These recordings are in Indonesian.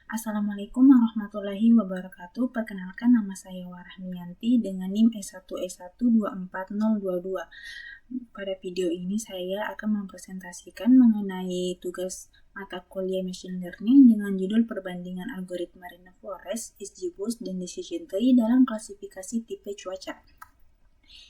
Assalamualaikum warahmatullahi wabarakatuh. Perkenalkan, nama saya Warahmiyanti dengan NIM S1E1 24022. Pada video ini saya akan mempresentasikan mengenai tugas mata kuliah Machine Learning dengan judul Perbandingan Algoritma Random Forest, XGBoost, dan Decision Tree dalam klasifikasi tipe cuaca.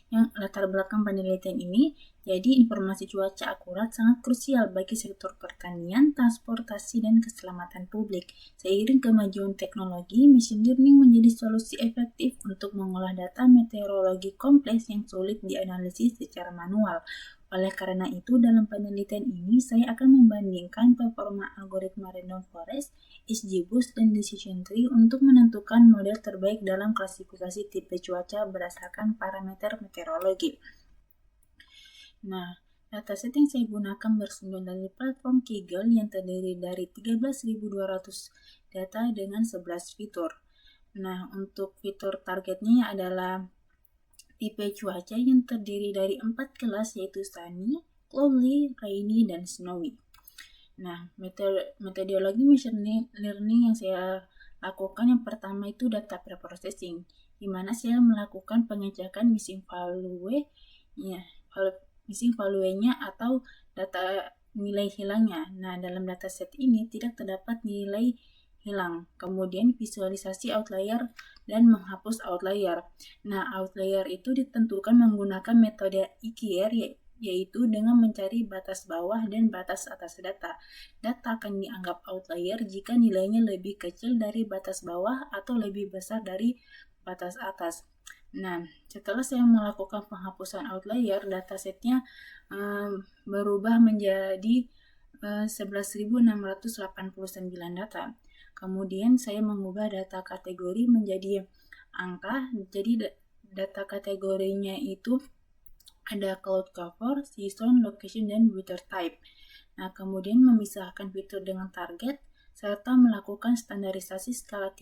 Yang latar belakang penelitian ini, jadi informasi cuaca akurat sangat krusial bagi sektor pertanian, transportasi, dan keselamatan publik. Seiring kemajuan teknologi, machine learning menjadi solusi efektif untuk mengolah data meteorologi kompleks yang sulit dianalisis secara manual. Oleh karena itu, dalam penelitian ini saya akan membandingkan performa algoritma Random Forest, XGBoost, dan Decision Tree untuk menentukan model terbaik dalam klasifikasi tipe cuaca berdasarkan parameter meteorologi. Nah, dataset yang saya gunakan bersumber dari platform Kaggle yang terdiri dari 13.200 data dengan 11 fitur. Nah, untuk fitur targetnya adalah tipe cuaca yang terdiri dari 4 kelas, yaitu sunny, cloudy, rainy, dan snowy. Nah, metodologi machine learning yang saya lakukan yang pertama itu data preprocessing, di mana saya melakukan pengecekan missing value-nya atau data nilai hilangnya. Nah, dalam dataset ini tidak terdapat nilai hilang. Kemudian visualisasi outlier dan menghapus outlier. Nah, outlier itu ditentukan menggunakan metode IKR, yaitu dengan mencari batas bawah dan batas atas data. Data akan dianggap outlier jika nilainya lebih kecil dari batas bawah atau lebih besar dari batas atas. Nah, setelah saya melakukan penghapusan outlier, datasetnya berubah menjadi 11.689 data. Kemudian saya mengubah data kategori menjadi angka. Jadi data kategorinya itu ada cloud cover, season, location, dan weather type. Nah, kemudian memisahkan fitur dengan target serta melakukan standarisasi skala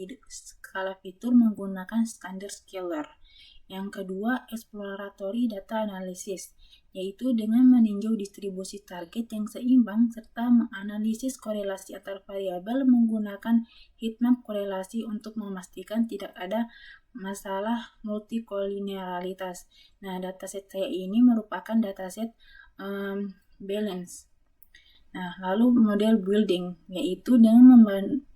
fitur menggunakan standard scalar. Yang kedua, exploratory data analysis, yaitu dengan meninjau distribusi target yang seimbang serta menganalisis korelasi antar variabel menggunakan heatmap korelasi untuk memastikan tidak ada masalah multikolinearitas. Nah, dataset saya ini merupakan dataset balance. Nah, lalu model building, yaitu dengan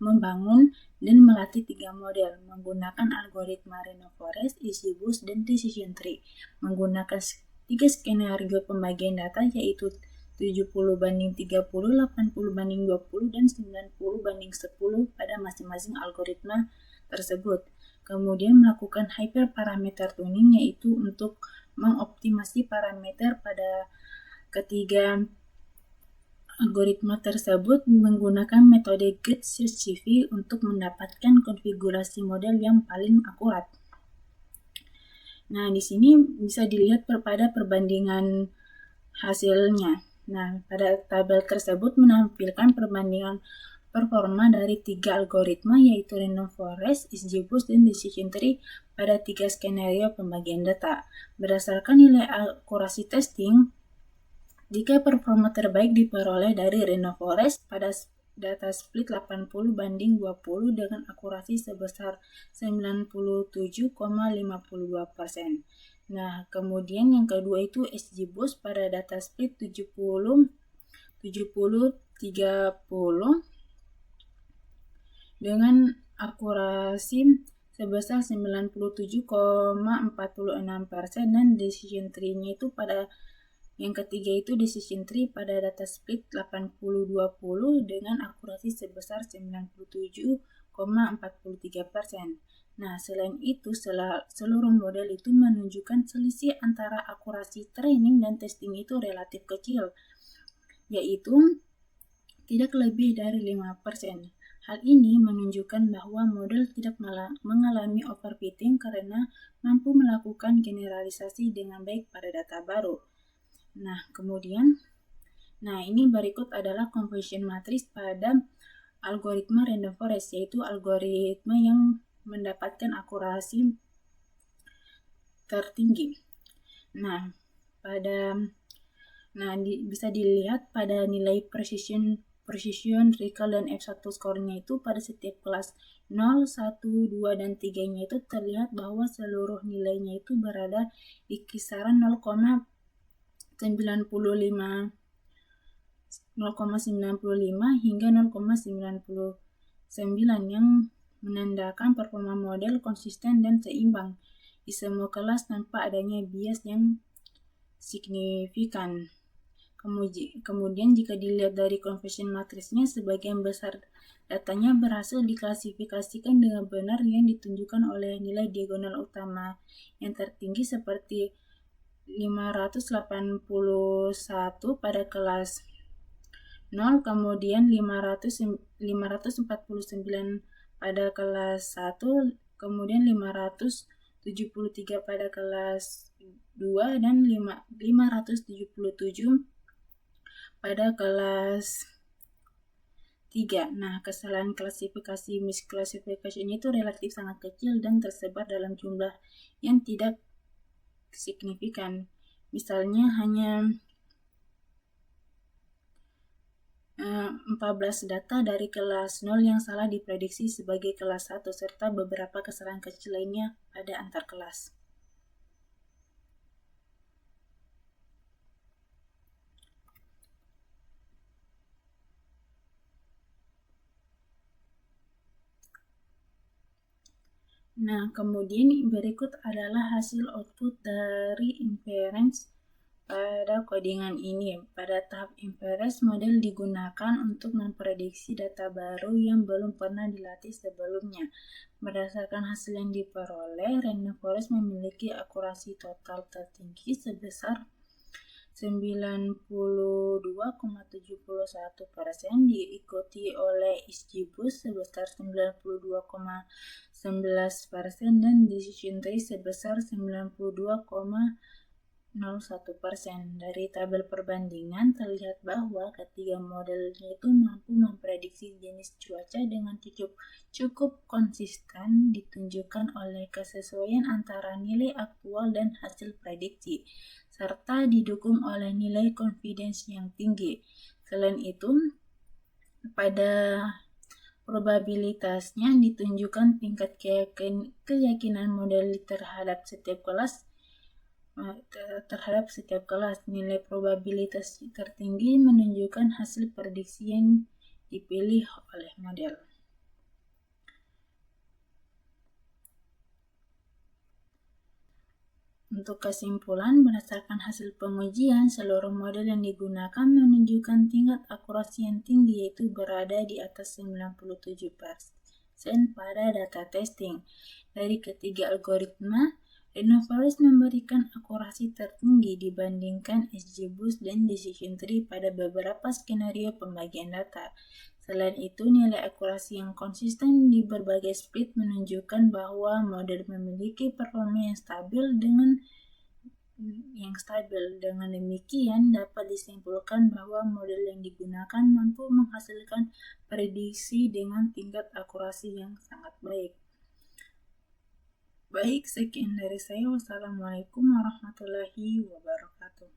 membangun dan melatih 3 model menggunakan algoritma Random Forest, XGBoost, dan Decision Tree, menggunakan 3 skenario pembagian data, yaitu 70:30, 80:20, dan 90:10 pada masing-masing algoritma tersebut. Kemudian melakukan hyperparameter tuning, yaitu untuk mengoptimasi parameter pada ketiga algoritma tersebut menggunakan metode Grid Search CV untuk mendapatkan konfigurasi model yang paling akurat. Nah, di sini bisa dilihat pada perbandingan hasilnya. Nah, pada tabel tersebut menampilkan perbandingan performa dari 3 algoritma, yaitu Random Forest, XGBoost, dan Decision Tree pada 3 skenario pembagian data. Berdasarkan nilai akurasi testing, jika performa terbaik diperoleh dari Random Forest pada data split 80:20 dengan akurasi sebesar 97,52%. Nah, kemudian yang kedua itu XGBoost pada data split 70:30 dengan akurasi sebesar 97,46%, dan decision tree-nya itu pada yang ketiga itu Decision Tree pada data split 80:20 dengan akurasi sebesar 97,43%. Nah, selain itu, seluruh model itu menunjukkan selisih antara akurasi training dan testing itu relatif kecil, yaitu tidak lebih dari 5%. Hal ini menunjukkan bahwa model tidak mengalami overfitting karena mampu melakukan generalisasi dengan baik pada data baru. Nah, kemudian, ini berikut adalah conversion matrix pada algoritma Random Forest, yaitu algoritma yang mendapatkan akurasi tertinggi. Nah, bisa dilihat pada nilai precision precision, recall, dan F1 skornya itu pada setiap kelas 0, 1, 2, dan 3-nya itu terlihat bahwa seluruh nilainya itu berada di kisaran 0,95 hingga 0,99 yang menandakan performa model konsisten dan seimbang di semua kelas tanpa adanya bias yang signifikan. Kemudian jika dilihat dari conversion matriksnya, sebagian besar datanya berhasil diklasifikasikan dengan benar yang ditunjukkan oleh nilai diagonal utama yang tertinggi seperti 581 pada kelas 0, kemudian 549 pada kelas 1, kemudian 573 pada kelas 2, dan 577 pada kelas 3. Nah, kesalahan klasifikasi misclassification itu relatif sangat kecil dan tersebar dalam jumlah yang tidak signifikan. Misalnya hanya 14 data dari kelas 0 yang salah diprediksi sebagai kelas 1 serta beberapa kesalahan kecil lainnya pada antar kelas. Nah, kemudian berikut adalah hasil output dari inference pada codingan ini. Pada tahap inference, model digunakan untuk memprediksi data baru yang belum pernah dilatih sebelumnya. Berdasarkan hasil yang diperoleh, random forest memiliki akurasi total tertinggi sebesar 92,71%, diikuti oleh XGBoost sebesar 92,11% dan decision tree sebesar 92,01%. Dari tabel perbandingan terlihat bahwa ketiga modelnya itu mampu memprediksi jenis cuaca dengan cukup konsisten, ditunjukkan oleh kesesuaian antara nilai aktual dan hasil prediksi, serta didukung oleh nilai confidence yang tinggi. Selain itu, pada probabilitasnya ditunjukkan tingkat keyakinan model terhadap setiap kelas. Nilai probabilitas tertinggi menunjukkan hasil prediksi yang dipilih oleh model. Untuk kesimpulan, berdasarkan hasil pengujian, seluruh model yang digunakan menunjukkan tingkat akurasi yang tinggi, yaitu berada di atas 97% pada data testing. Dari ketiga algoritma, random forest memberikan akurasi tertinggi dibandingkan XGBoost dan decision tree pada beberapa skenario pembagian data. Selain itu, nilai akurasi yang konsisten di berbagai split menunjukkan bahwa model memiliki performa yang stabil. Dengan demikian, dapat disimpulkan bahwa model yang digunakan mampu menghasilkan prediksi dengan tingkat akurasi yang sangat baik. Baik, sekian dari saya. Wassalamualaikum warahmatullahi wabarakatuh.